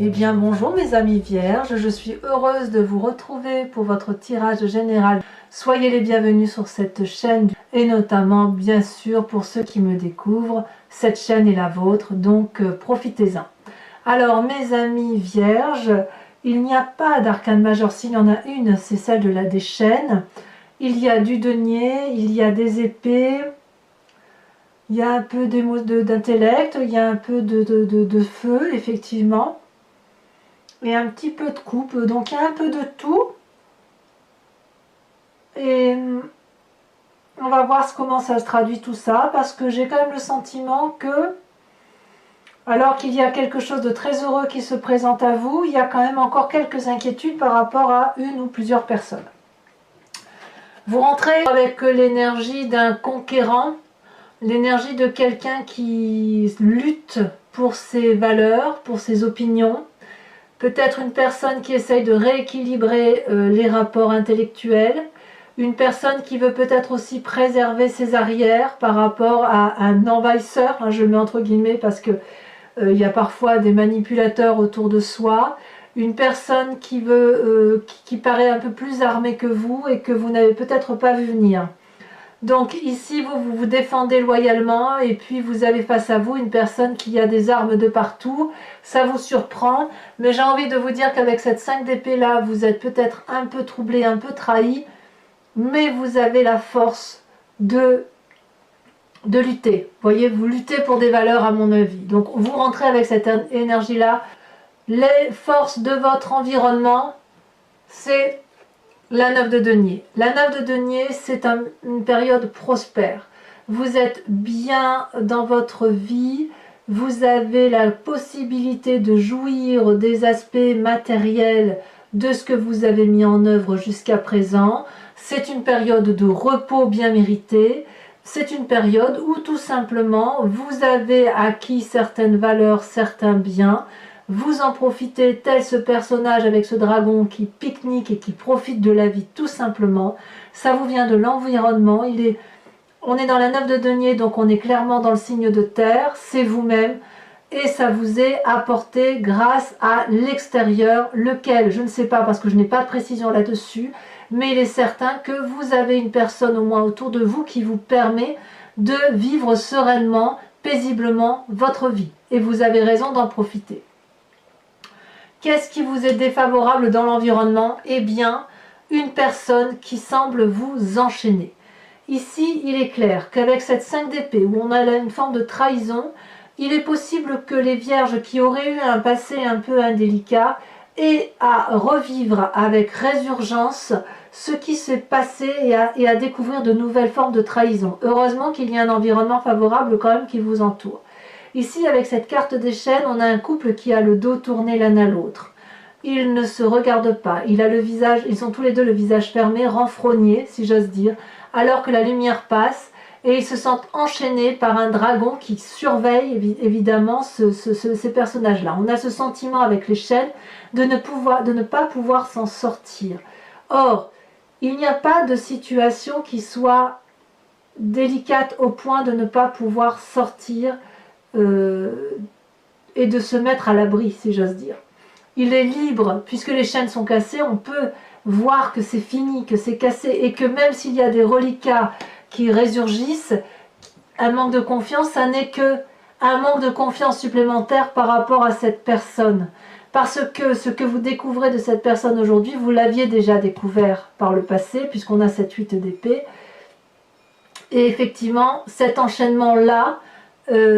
Eh bien bonjour mes amis vierges, je suis heureuse de vous retrouver pour votre tirage général. Soyez les bienvenus sur cette chaîne et notamment bien sûr pour ceux qui me découvrent, cette chaîne est la vôtre, donc profitez-en. Alors mes amis vierges, il n'y a pas d'arcane majeure, s'il y en a une, c'est celle des chaînes. Il y a du denier, il y a des épées, il y a un peu d'intellect, il y a un peu de feu effectivement. Et un petit peu de coupe, donc il y a un peu de tout. Et on va voir comment ça se traduit tout ça, parce que j'ai quand même le sentiment que, alors qu'il y a quelque chose de très heureux qui se présente à vous, il y a quand même encore quelques inquiétudes par rapport à une ou plusieurs personnes. Vous rentrez avec l'énergie d'un conquérant, l'énergie de quelqu'un qui lutte pour ses valeurs, pour ses opinions. Peut-être une personne qui essaye de rééquilibrer les rapports intellectuels, une personne qui veut peut-être aussi préserver ses arrières par rapport à un envahisseur, hein, je le mets entre guillemets parce que il y a parfois des manipulateurs autour de soi, une personne qui paraît un peu plus armée que vous et que vous n'avez peut-être pas vu venir. Donc ici, vous vous défendez loyalement et puis vous avez face à vous une personne qui a des armes de partout. Ça vous surprend, mais j'ai envie de vous dire qu'avec cette 5 d'épée là, vous êtes peut-être un peu troublé, un peu trahi, mais vous avez la force de lutter. Vous voyez, vous luttez pour des valeurs à mon avis. Donc vous rentrez avec cette énergie là. Les forces de votre environnement, c'est la 9 de denier. La 9 de denier, c'est une période prospère. Vous êtes bien dans votre vie, vous avez la possibilité de jouir des aspects matériels de ce que vous avez mis en œuvre jusqu'à présent. C'est une période de repos bien mérité. C'est une période où tout simplement vous avez acquis certaines valeurs, certains biens. Vous en profitez tel ce personnage avec ce dragon qui pique-nique et qui profite de la vie tout simplement. Ça vous vient de l'environnement. On est dans la 9 de denier, donc on est clairement dans le signe de terre. C'est vous-même et ça vous est apporté grâce à l'extérieur, lequel, je ne sais pas parce que je n'ai pas de précision là-dessus, mais il est certain que vous avez une personne au moins autour de vous qui vous permet de vivre sereinement, paisiblement votre vie. Et vous avez raison d'en profiter. Qu'est-ce qui vous est défavorable dans l'environnement? Eh bien, une personne qui semble vous enchaîner. Ici, il est clair qu'avec cette 5 d'épée, où on a là une forme de trahison, il est possible que les vierges qui auraient eu un passé un peu indélicat aient à revivre avec résurgence ce qui s'est passé et à découvrir de nouvelles formes de trahison. Heureusement qu'il y a un environnement favorable quand même qui vous entoure. Ici, avec cette carte des chaînes, on a un couple qui a le dos tourné l'un à l'autre. Ils ne se regardent pas. Ils sont tous les deux le visage fermé, renfrognés, si j'ose dire, alors que la lumière passe et ils se sentent enchaînés par un dragon qui surveille évidemment ces personnages-là. On a ce sentiment avec les chaînes de ne pas pouvoir s'en sortir. Or, il n'y a pas de situation qui soit délicate au point de ne pas pouvoir sortir et de se mettre à l'abri, si j'ose dire. Il est libre, puisque les chaînes sont cassées, on peut voir que c'est fini, que c'est cassé, et que même s'il y a des reliquats qui résurgissent, un manque de confiance, ça n'est que un manque de confiance supplémentaire par rapport à cette personne. Parce que ce que vous découvrez de cette personne aujourd'hui, vous l'aviez déjà découvert par le passé, puisqu'on a cette 8 d'épée. Et effectivement, cet enchaînement-là,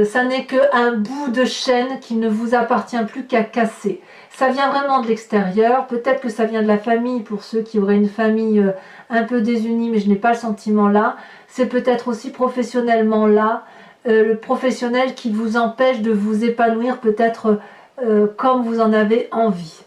ça n'est qu'un bout de chaîne qui ne vous appartient plus qu'à casser. Ça vient vraiment de l'extérieur, peut-être que ça vient de la famille pour ceux qui auraient une famille un peu désunie, mais je n'ai pas le sentiment là. C'est peut-être aussi professionnellement là, le professionnel qui vous empêche de vous épanouir peut-être comme vous en avez envie.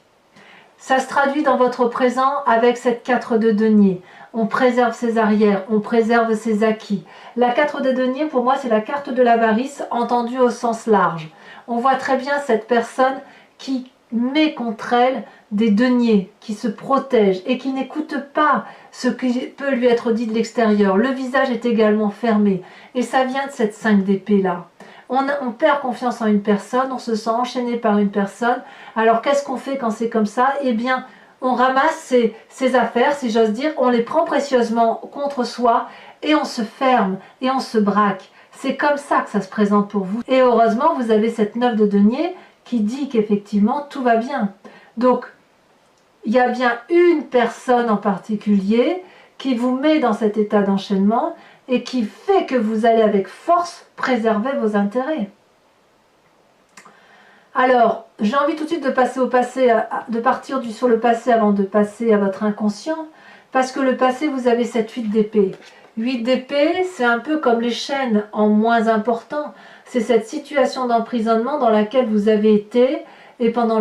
Ça se traduit dans votre présent avec cette 4 de denier. On préserve ses arrières, on préserve ses acquis. La 4 de denier, pour moi, c'est la carte de l'avarice, entendue au sens large. On voit très bien cette personne qui met contre elle des deniers, qui se protège et qui n'écoute pas ce qui peut lui être dit de l'extérieur. Le visage est également fermé et ça vient de cette 5 d'épée là. On perd confiance en une personne, on se sent enchaîné par une personne. Alors qu'est-ce qu'on fait quand c'est comme ça? Eh bien, on ramasse ses affaires, si j'ose dire, on les prend précieusement contre soi et on se ferme et on se braque. C'est comme ça que ça se présente pour vous. Et heureusement, vous avez cette 9 de denier qui dit qu'effectivement, tout va bien. Donc, il y a bien une personne en particulier qui vous met dans cet état d'enchaînement et qui fait que vous allez avec force préserver vos intérêts. Alors, j'ai envie tout de suite de passer au passé, de partir sur le passé avant de passer à votre inconscient, parce que le passé, vous avez cette 8 d'épée. 8 d'épée, c'est un peu comme les chaînes en moins important. C'est cette situation d'emprisonnement dans laquelle vous avez été et pendant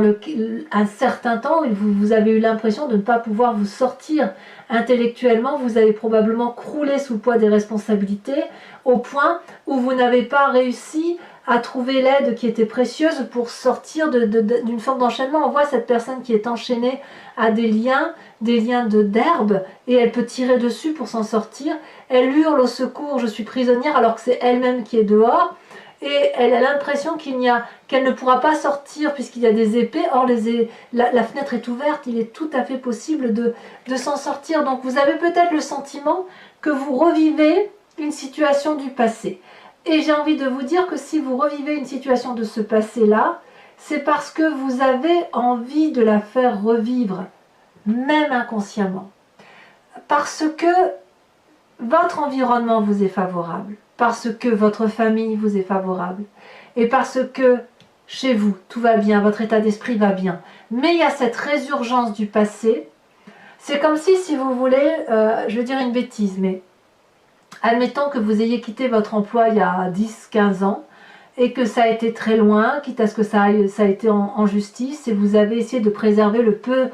un certain temps, vous avez eu l'impression de ne pas pouvoir vous sortir. Intellectuellement, vous avez probablement croulé sous le poids des responsabilités au point où vous n'avez pas réussi à trouver l'aide qui était précieuse pour sortir d'une forme d'enchaînement. On voit cette personne qui est enchaînée à des liens d'herbe, et elle peut tirer dessus pour s'en sortir. Elle hurle au secours, je suis prisonnière, alors que c'est elle-même qui est dehors. Et elle a l'impression qu'elle ne pourra pas sortir puisqu'il y a des épées. Or, la fenêtre est ouverte, il est tout à fait possible de s'en sortir. Donc, vous avez peut-être le sentiment que vous revivez une situation du passé. Et j'ai envie de vous dire que si vous revivez une situation de ce passé-là, c'est parce que vous avez envie de la faire revivre, même inconsciemment. Parce que votre environnement vous est favorable, parce que votre famille vous est favorable, et parce que chez vous, tout va bien, votre état d'esprit va bien. Mais il y a cette résurgence du passé. C'est comme si vous voulez, je vais dire une bêtise, mais admettons que vous ayez quitté votre emploi il y a 10-15 ans, et que ça a été très loin, quitte à ce que ça a été en justice, et vous avez essayé de préserver le peu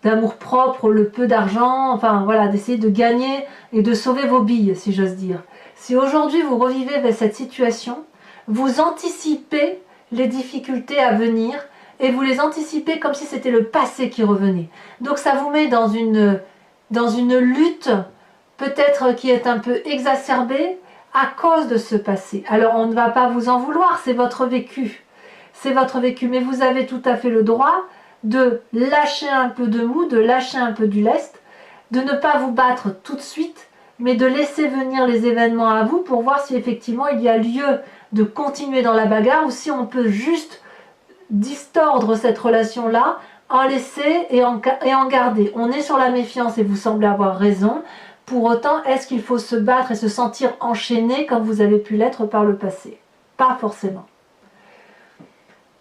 d'amour-propre, le peu d'argent, enfin voilà, d'essayer de gagner et de sauver vos billes, si j'ose dire. Si aujourd'hui vous revivez cette situation, vous anticipez les difficultés à venir et vous les anticipez comme si c'était le passé qui revenait. Donc ça vous met dans une lutte peut-être qui est un peu exacerbée à cause de ce passé. Alors on ne va pas vous en vouloir, c'est votre vécu. C'est votre vécu, mais vous avez tout à fait le droit de lâcher un peu de mou, de lâcher un peu du lest, de ne pas vous battre tout de suite, mais de laisser venir les événements à vous pour voir si effectivement il y a lieu de continuer dans la bagarre ou si on peut juste distordre cette relation-là, en laisser et en garder. On est sur la méfiance et vous semblez avoir raison. Pour autant, est-ce qu'il faut se battre et se sentir enchaîné comme vous avez pu l'être par le passé? Pas forcément.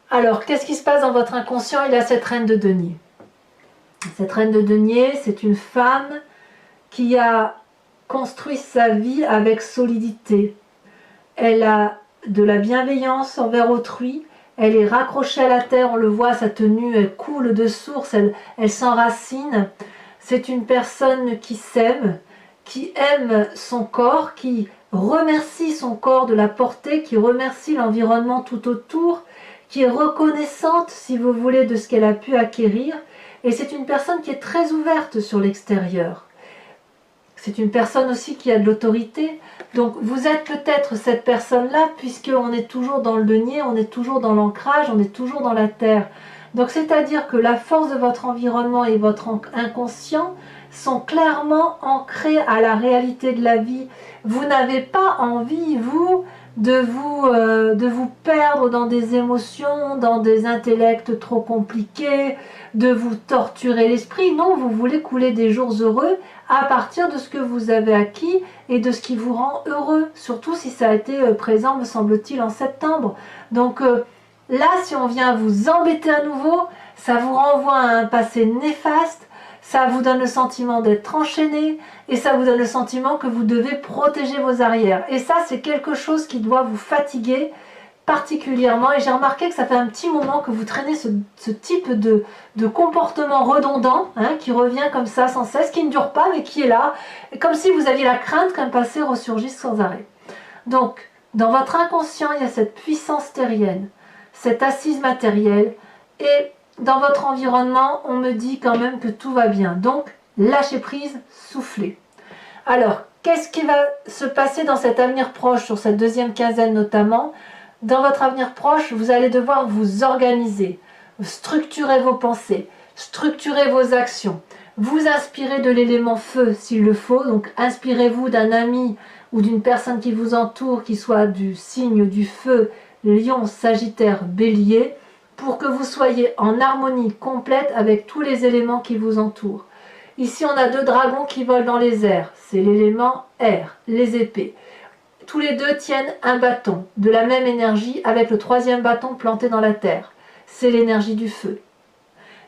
Alors, qu'est-ce qui se passe dans votre inconscient? Il y a cette reine de denier. Cette reine de denier, c'est une femme qui a construit sa vie avec solidité. Elle a de la bienveillance envers autrui. Elle est raccrochée à la terre, on le voit, sa tenue, elle coule de source, elle s'enracine. C'est une personne qui s'aime, qui aime son corps, qui remercie son corps de la portée, qui remercie l'environnement tout autour, qui est reconnaissante, si vous voulez, de ce qu'elle a pu acquérir. Et c'est une personne qui est très ouverte sur l'extérieur. C'est une personne aussi qui a de l'autorité. Donc vous êtes peut-être cette personne-là, puisqu'on est toujours dans le denier, on est toujours dans l'ancrage, on est toujours dans la terre. Donc c'est-à-dire que la force de votre environnement et votre inconscient sont clairement ancrés à la réalité de la vie. Vous n'avez pas envie, vous, de vous perdre dans des émotions, dans des intellects trop compliqués, de vous torturer l'esprit. Non, vous voulez couler des jours heureux à partir de ce que vous avez acquis et de ce qui vous rend heureux, surtout si ça a été présent, me semble-t-il, en septembre. Donc là, si on vient vous embêter à nouveau, ça vous renvoie à un passé néfaste, ça vous donne le sentiment d'être enchaîné et ça vous donne le sentiment que vous devez protéger vos arrières. Et ça, c'est quelque chose qui doit vous fatiguer particulièrement. Et j'ai remarqué que ça fait un petit moment que vous traînez ce type de comportement redondant, hein, qui revient comme ça sans cesse, qui ne dure pas mais qui est là, et comme si vous aviez la crainte qu'un passé ressurgisse sans arrêt. Donc, dans votre inconscient, il y a cette puissance terrienne, cette assise matérielle, et dans votre environnement, on me dit quand même que tout va bien. Donc, lâchez prise, soufflez. Alors, qu'est-ce qui va se passer dans cet avenir proche, sur cette deuxième quinzaine notamment? dans votre avenir proche, vous allez devoir vous organiser, structurer vos pensées, structurer vos actions, vous inspirez de l'élément feu s'il le faut, donc inspirez-vous d'un ami ou d'une personne qui vous entoure qui soit du signe du feu, Lion, Sagittaire, Bélier, pour que vous soyez en harmonie complète avec tous les éléments qui vous entourent. Ici, on a deux dragons qui volent dans les airs, c'est l'élément air, les épées. Tous les deux tiennent un bâton de la même énergie avec le troisième bâton planté dans la terre. C'est l'énergie du feu.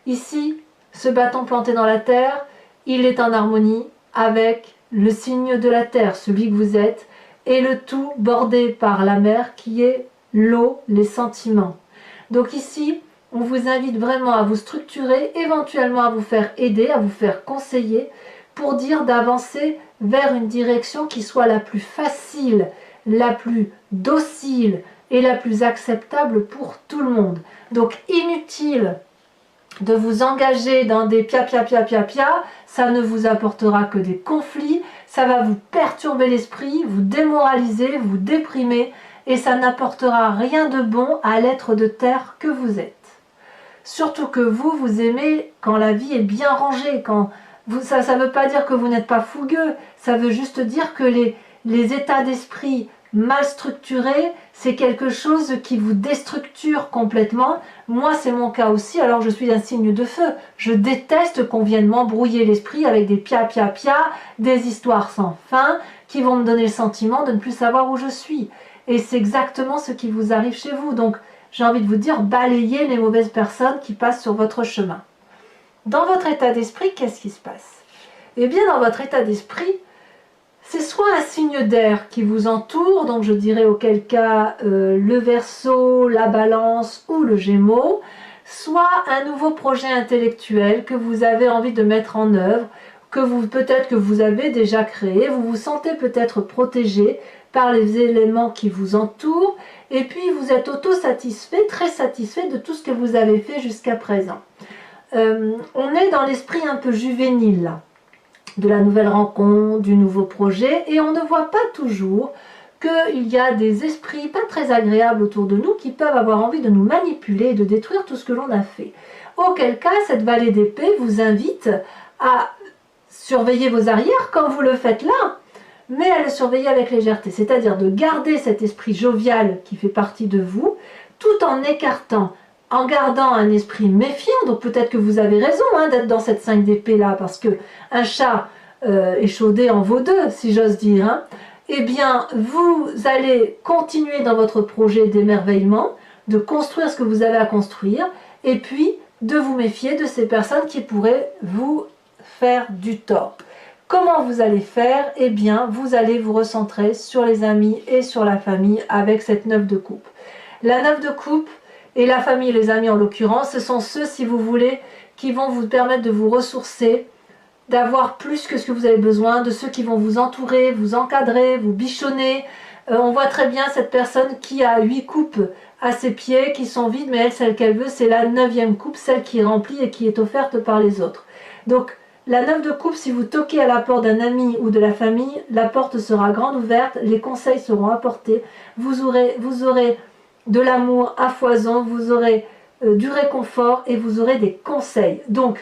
Ici, ce bâton planté dans la terre, il est en harmonie avec le signe de la terre, celui que vous êtes, et le tout bordé par la mer qui est l'eau, les sentiments. Donc ici, on vous invite vraiment à vous structurer, éventuellement à vous faire aider, à vous faire conseiller, pour dire d'avancer vers une direction qui soit la plus facile, la plus docile et la plus acceptable pour tout le monde. Donc inutile de vous engager dans des pia, ça ne vous apportera que des conflits, ça va vous perturber l'esprit, vous démoraliser, vous déprimer, et ça n'apportera rien de bon à l'être de terre que vous êtes. Surtout que vous aimez quand la vie est bien rangée, ça ne veut pas dire que vous n'êtes pas fougueux, ça veut juste dire que les états d'esprit mal structurés, c'est quelque chose qui vous déstructure complètement. Moi, c'est mon cas aussi, alors je suis un signe de feu. Je déteste qu'on vienne m'embrouiller l'esprit avec des pia, des histoires sans fin, qui vont me donner le sentiment de ne plus savoir où je suis. Et c'est exactement ce qui vous arrive chez vous. Donc, j'ai envie de vous dire, balayez les mauvaises personnes qui passent sur votre chemin. Dans votre état d'esprit, qu'est-ce qui se passe? Eh bien, dans votre état d'esprit, c'est soit un signe d'air qui vous entoure, donc je dirais auquel cas le Verseau, la Balance ou le Gémeaux, soit un nouveau projet intellectuel que vous avez envie de mettre en œuvre, peut-être que vous avez déjà créé, vous vous sentez peut-être protégé par les éléments qui vous entourent, et puis vous êtes auto-satisfait, très satisfait de tout ce que vous avez fait jusqu'à présent. On est dans l'esprit un peu juvénile là, de la nouvelle rencontre, du nouveau projet, et on ne voit pas toujours qu'il y a des esprits pas très agréables autour de nous qui peuvent avoir envie de nous manipuler et de détruire tout ce que l'on a fait. Auquel cas, cette vallée d'épée vous invite à surveiller vos arrières comme vous le faites là, mais à le surveiller avec légèreté, c'est-à-dire de garder cet esprit jovial qui fait partie de vous, tout en écartant, en gardant un esprit méfiant. Donc peut-être que vous avez raison d'être dans cette 5 d'épée là, parce que un chat échaudé en vaut deux, si j'ose dire. Eh bien, vous allez continuer dans votre projet d'émerveillement, de construire ce que vous avez à construire, et puis de vous méfier de ces personnes qui pourraient vous faire du tort. Comment vous allez faire? Eh bien, vous allez vous recentrer sur les amis et sur la famille avec cette 9 de coupe. La 9 de coupe et la famille, les amis en l'occurrence, ce sont ceux, si vous voulez, qui vont vous permettre de vous ressourcer, d'avoir plus que ce que vous avez besoin, de ceux qui vont vous entourer, vous encadrer, vous bichonner. On voit très bien cette personne qui a 8 coupes à ses pieds, qui sont vides, mais elle, celle qu'elle veut, c'est la 9e coupe, celle qui est remplie et qui est offerte par les autres. Donc, la 9 de coupe, si vous toquez à la porte d'un ami ou de la famille, la porte sera grande ouverte, les conseils seront apportés, vous aurez de l'amour à foison, vous aurez du réconfort et vous aurez des conseils. Donc,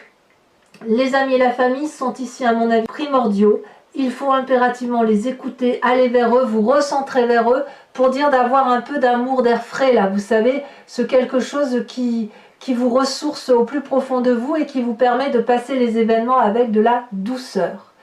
les amis et la famille sont ici, à mon avis, primordiaux. Il faut impérativement les écouter, aller vers eux, vous recentrer vers eux pour dire d'avoir un peu d'amour, d'air frais là, vous savez, ce quelque chose qui vous ressource au plus profond de vous et qui vous permet de passer les événements avec de la douceur.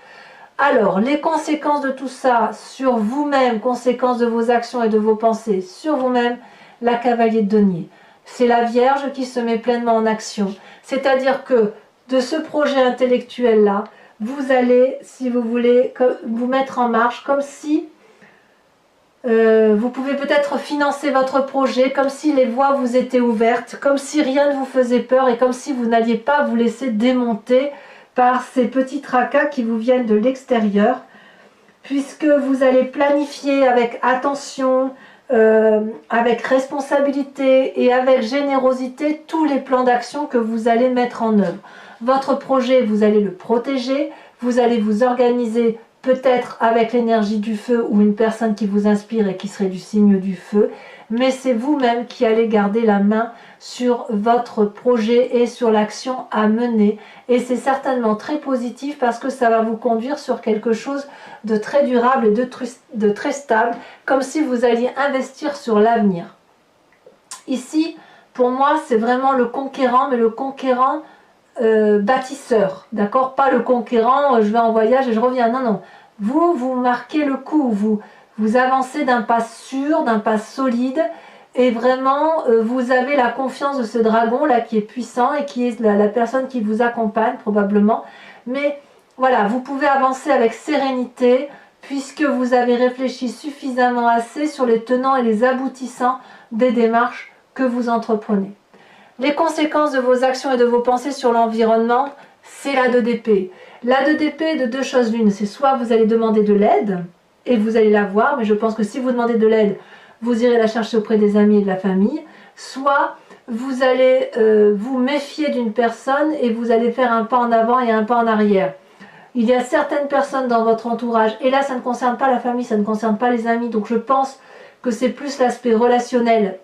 Alors, les conséquences de tout ça sur vous-même, conséquences de vos actions et de vos pensées sur vous-même, la cavalier de denier. C'est la Vierge qui se met pleinement en action. C'est-à-dire que de ce projet intellectuel-là, vous allez, si vous voulez, vous mettre en marche comme si vous pouvez peut-être financer votre projet, comme si les voies vous étaient ouvertes, comme si rien ne vous faisait peur et comme si vous n'alliez pas vous laisser démonter par ces petits tracas qui vous viennent de l'extérieur, puisque vous allez planifier avec attention, avec responsabilité et avec générosité tous les plans d'action que vous allez mettre en œuvre. Votre projet, vous allez le protéger, vous allez vous organiser peut-être avec l'énergie du feu ou une personne qui vous inspire et qui serait du signe du feu, mais c'est vous-même qui allez garder la main sur votre projet et sur l'action à mener. Et c'est certainement très positif parce que ça va vous conduire sur quelque chose de très durable et de très stable, comme si vous alliez investir sur l'avenir. Ici, pour moi, c'est vraiment le conquérant, mais le conquérant bâtisseur, d'accord? Pas le conquérant, je vais en voyage et je reviens. Non, non. Vous marquez le coup, vous avancez d'un pas sûr, d'un pas solide, et vraiment, vous avez la confiance de ce dragon là qui est puissant et qui est la personne qui vous accompagne probablement. Mais voilà, vous pouvez avancer avec sérénité puisque vous avez réfléchi suffisamment assez sur les tenants et les aboutissants des démarches que vous entreprenez. Les conséquences de vos actions et de vos pensées sur l'environnement, c'est la 2 d'épée. La 2 d'épée est de deux choses l'une, c'est soit vous allez demander de l'aide, et vous allez la voir, mais je pense que si vous demandez de l'aide, vous irez la chercher auprès des amis et de la famille, soit vous allez vous méfier d'une personne et vous allez faire un pas en avant et un pas en arrière. Il y a certaines personnes dans votre entourage, et là ça ne concerne pas la famille, ça ne concerne pas les amis, donc je pense que c'est plus l'aspect relationnel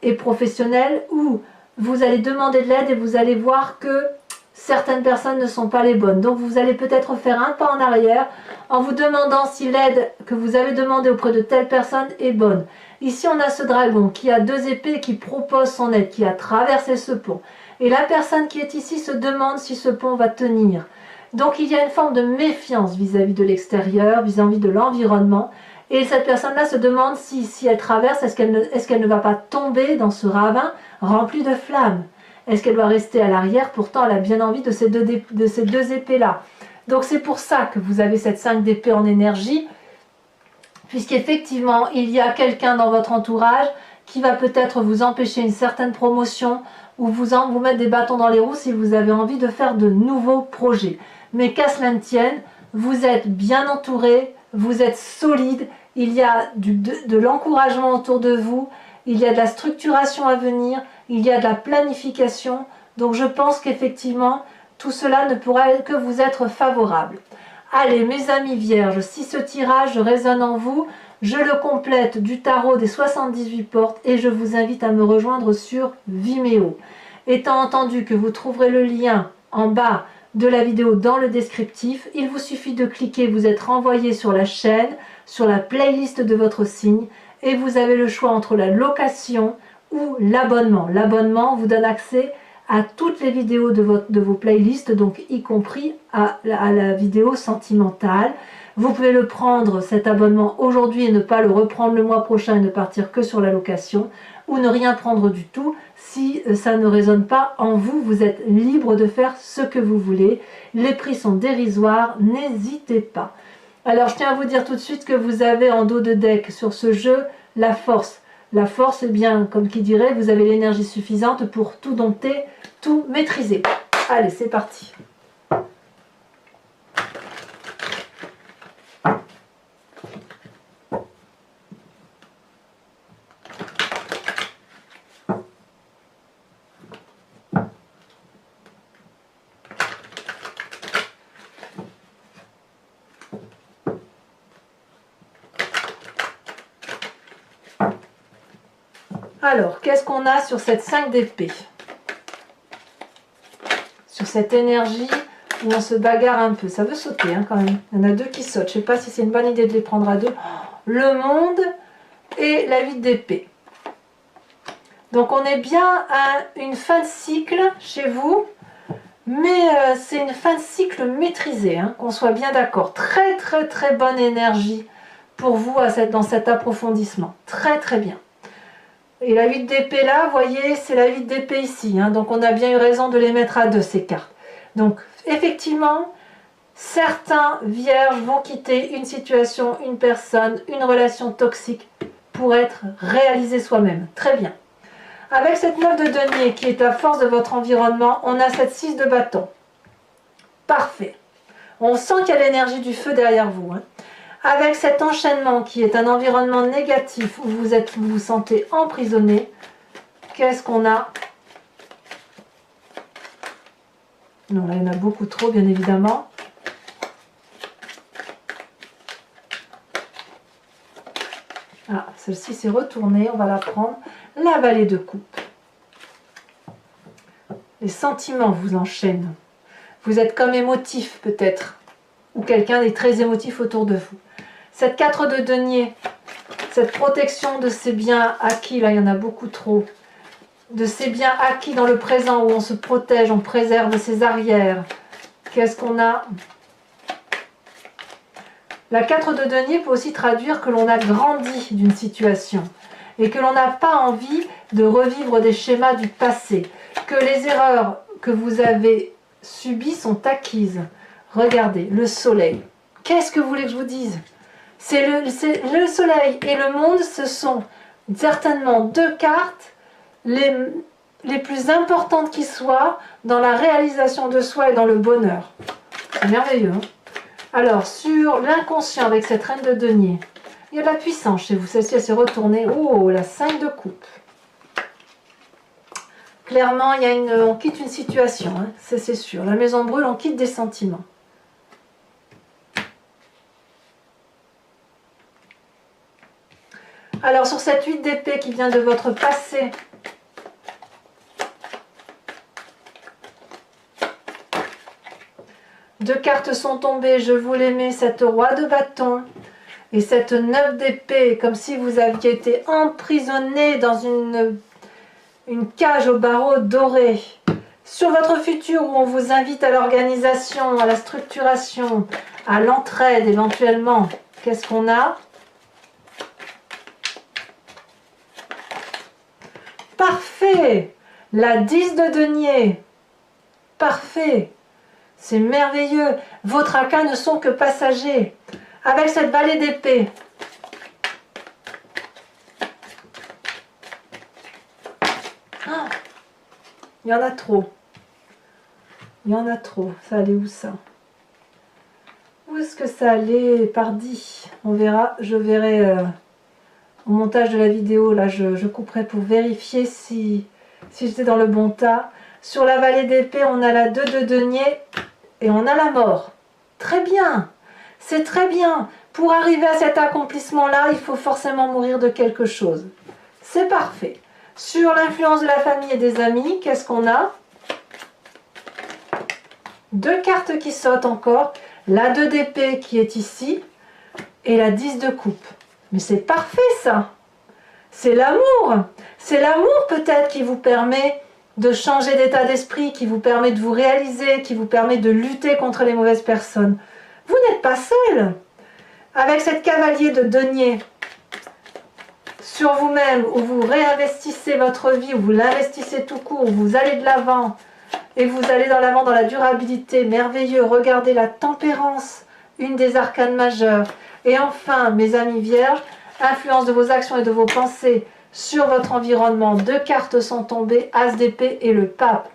et professionnel où vous allez demander de l'aide et vous allez voir que certaines personnes ne sont pas les bonnes. Donc vous allez peut-être faire un pas en arrière en vous demandant si l'aide que vous avez demandée auprès de telle personne est bonne. Ici on a ce dragon qui a 2 épées et qui propose son aide, qui a traversé ce pont. Et la personne qui est ici se demande si ce pont va tenir. Donc il y a une forme de méfiance vis-à-vis de l'extérieur, vis-à-vis de l'environnement. Et cette personne-là se demande si elle traverse, est-ce qu'elle ne va pas tomber dans ce ravin rempli de flammes? Est-ce qu'elle doit rester à l'arrière? Pourtant, elle a bien envie de ces deux épées-là. Donc c'est pour ça que vous avez cette 5 d'épée en énergie, puisqu'effectivement, il y a quelqu'un dans votre entourage qui va peut-être vous empêcher une certaine promotion ou vous mettre des bâtons dans les roues si vous avez envie de faire de nouveaux projets. Mais qu'à cela ne tienne, vous êtes bien entouré, vous êtes solide, il y a de l'encouragement autour de vous, il y a de la structuration à venir, il y a de la planification. Donc je pense qu'effectivement, tout cela ne pourra que vous être favorable. Allez, mes amis vierges, si ce tirage résonne en vous, je le complète du tarot des 78 portes et je vous invite à me rejoindre sur Vimeo. Étant entendu que vous trouverez le lien en bas de la vidéo dans le descriptif, il vous suffit de cliquer, vous êtes renvoyé sur la chaîne, sur la playlist de votre signe et vous avez le choix entre la location ou l'abonnement. L'abonnement vous donne accès à toutes les vidéos de vos playlists, donc y compris à la vidéo sentimentale. Vous pouvez le prendre, cet abonnement, aujourd'hui et ne pas le reprendre le mois prochain et ne partir que sur la location, ou ne rien prendre du tout. Si ça ne résonne pas en vous, vous êtes libre de faire ce que vous voulez. Les prix sont dérisoires, n'hésitez pas. Alors je tiens à vous dire tout de suite que vous avez en dos de deck sur ce jeu la force. La force, eh bien, comme qui dirait, vous avez l'énergie suffisante pour tout dompter, tout maîtriser. Allez, c'est parti. Alors, qu'est-ce qu'on a sur cette 5 d'épée? Sur cette énergie où on se bagarre un peu. Ça veut sauter hein, quand même. Il y en a 2 qui sautent. Je ne sais pas si c'est une bonne idée de les prendre à 2. Le monde et la 8 d'épée. Donc on est bien à une fin de cycle chez vous. Mais c'est une fin de cycle maîtrisée. Hein, qu'on soit bien d'accord. Très très très bonne énergie pour vous dans cet approfondissement. Très très bien. Et la 8 d'épée là, vous voyez, c'est la 8 d'épée ici. Hein, donc on a bien eu raison de les mettre à 2 ces cartes. Donc effectivement, certains vierges vont quitter une situation, une personne, une relation toxique pour être réalisé soi-même. Très bien. Avec cette 9 de denier qui est à force de votre environnement, on a cette 6 de bâton. Parfait. On sent qu'il y a l'énergie du feu derrière vous. Hein. Avec cet enchaînement qui est un environnement négatif où vous vous sentez emprisonné, qu'est-ce qu'on a? Non, là il y en a beaucoup trop bien évidemment. Ah, Celle-ci s'est retournée, on va la prendre. La Vallée de coupe. Les sentiments vous enchaînent. Vous êtes comme émotif peut-être. Ou quelqu'un est très émotif autour de vous. Cette 4 de denier, cette protection de ces biens acquis, là il y en a beaucoup trop, de ces biens acquis dans le présent où on se protège, on préserve ses arrières. Qu'est-ce qu'on a? La 4 de denier peut aussi traduire que l'on a grandi d'une situation et que l'on n'a pas envie de revivre des schémas du passé, que les erreurs que vous avez subies sont acquises. Regardez, le soleil. Qu'est-ce que vous voulez que je vous dise? C'est le soleil et le monde, ce sont certainement deux cartes les plus importantes qui soient dans la réalisation de soi et dans le bonheur. C'est merveilleux, hein? Alors, sur l'inconscient avec cette reine de denier, il y a de la puissance chez vous. Celle-ci, elle s'est retournée. Oh, la 5 de coupe. Clairement, on quitte une situation, hein, c'est sûr. La maison brûle, on quitte des sentiments. Alors, sur cette 8 d'épée qui vient de votre passé, deux cartes sont tombées, je vous les mets, cette roi de bâton et cette 9 d'épée, comme si vous aviez été emprisonné dans une cage au barreau doré. Sur votre futur où on vous invite à l'organisation, à la structuration, à l'entraide éventuellement, qu'est-ce qu'on a? Parfait! La 10 de denier. Parfait! C'est merveilleux. Vos tracas ne sont que passagers. Avec cette vallée d'épée. Oh, il y en a trop. Il y en a trop. Ça allait où ça? Où est-ce que ça allait, pardi? On verra. Je verrai au montage de la vidéo. Là, je couperai pour vérifier si j'étais dans le bon tas. Sur la vallée d'épée, on a la 2 de denier et on a la mort. Très bien, c'est très bien. Pour arriver à cet accomplissement-là, il faut forcément mourir de quelque chose. C'est parfait. Sur l'influence de la famille et des amis, qu'est-ce qu'on a? Deux cartes qui sautent encore. La 2 d'épée qui est ici et la 10 de coupe. Mais c'est parfait ça. C'est l'amour. C'est l'amour peut-être qui vous permet de changer d'état d'esprit, qui vous permet de vous réaliser, qui vous permet de lutter contre les mauvaises personnes. Vous n'êtes pas seul. Avec cette cavalier de denier sur vous-même, où vous réinvestissez votre vie, où vous l'investissez tout court, où vous allez de l'avant, et vous allez dans l'avant dans la durabilité, merveilleux. Regardez la tempérance, une des arcanes majeures. Et enfin, mes amis vierges, influence de vos actions et de vos pensées sur votre environnement. Deux cartes sont tombées, As d'épée et le pape.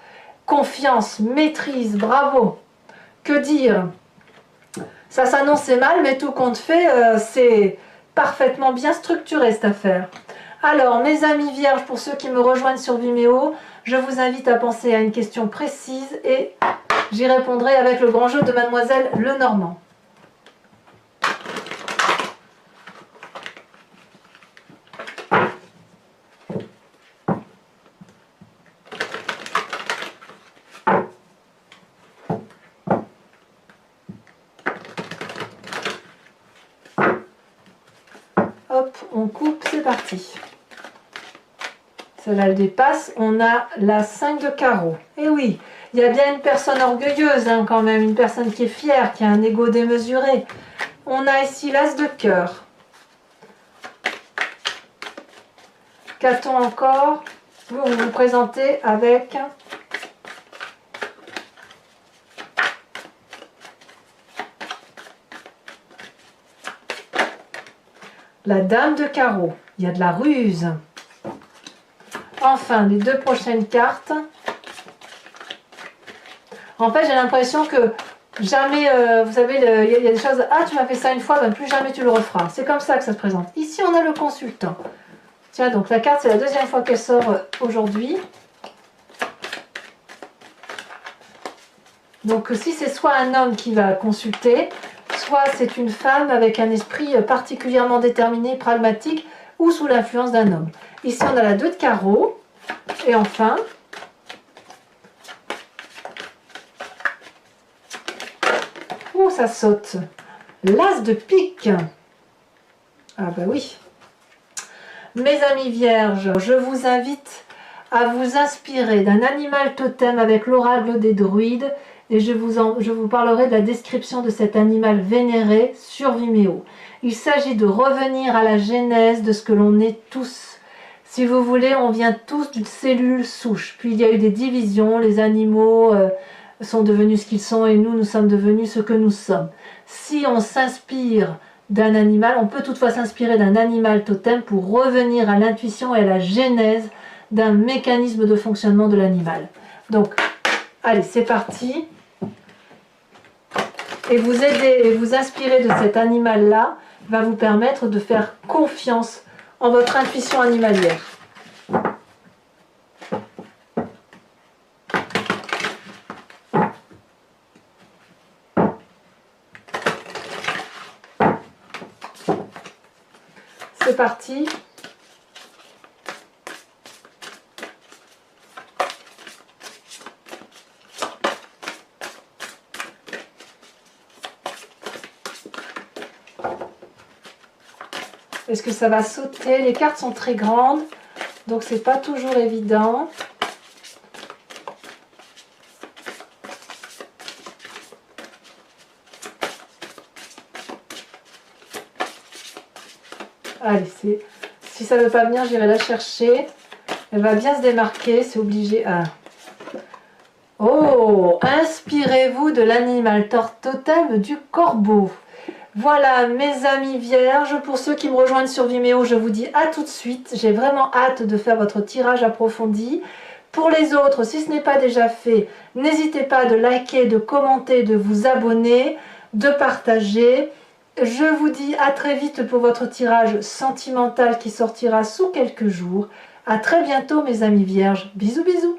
Confiance, maîtrise, bravo. Que dire? Ça s'annonçait mal, mais tout compte fait, c'est parfaitement bien structuré cette affaire. Alors, mes amis vierges, pour ceux qui me rejoignent sur Vimeo, je vous invite à penser à une question précise et j'y répondrai avec le grand jeu de Mademoiselle Lenormand. Hop, on coupe, c'est parti. Celle-là, elle dépasse. On a la 5 de carreau. Et oui, il y a bien une personne orgueilleuse hein, quand même, une personne qui est fière, qui a un ego démesuré. On a ici l'As de cœur. Qu'a-t-on encore? Vous vous présentez avec la dame de carreau. Il y a de la ruse. Enfin, les deux prochaines cartes. En fait, j'ai l'impression que jamais, vous savez, il y a des choses, ah, tu m'as fait ça une fois, ben plus jamais tu le referas. C'est comme ça que ça se présente. Ici, on a le consultant. Tiens, donc la carte, c'est la deuxième fois qu'elle sort aujourd'hui. Donc, si c'est soit un homme qui va consulter, soit c'est une femme avec un esprit particulièrement déterminé, pragmatique, ou sous l'influence d'un homme. Ici, on a la 2 de carreau. Et enfin, oh, ça saute. L'as de pique. Ah bah oui. Mes amis vierges, je vous invite à vous inspirer d'un animal totem avec l'oracle des druides et je vous parlerai de la description de cet animal vénéré sur Vimeo. Il s'agit de revenir à la genèse de ce que l'on est tous. Si vous voulez, on vient tous d'une cellule souche. Puis il y a eu des divisions, les animaux sont devenus ce qu'ils sont et nous sommes devenus ce que nous sommes. Si on s'inspire d'un animal, on peut toutefois s'inspirer d'un animal totem pour revenir à l'intuition et à la genèse d'un mécanisme de fonctionnement de l'animal. Donc, allez, c'est parti. Et vous aider et vous inspirer de cet animal-là va vous permettre de faire confiance en votre intuition animalière. C'est parti. Est-ce que ça va sauter? Les cartes sont très grandes, donc c'est pas toujours évident. Allez, si ça ne veut pas venir, j'irai la chercher. Elle va bien se démarquer, c'est obligé. Ah. Oh, inspirez-vous de l'animal totem du corbeau. Voilà mes amis vierges, pour ceux qui me rejoignent sur Vimeo, je vous dis à tout de suite. J'ai vraiment hâte de faire votre tirage approfondi. Pour les autres, si ce n'est pas déjà fait, n'hésitez pas de liker, de commenter, de vous abonner, de partager. Je vous dis à très vite pour votre tirage sentimental qui sortira sous quelques jours. À très bientôt mes amis vierges. Bisous bisous.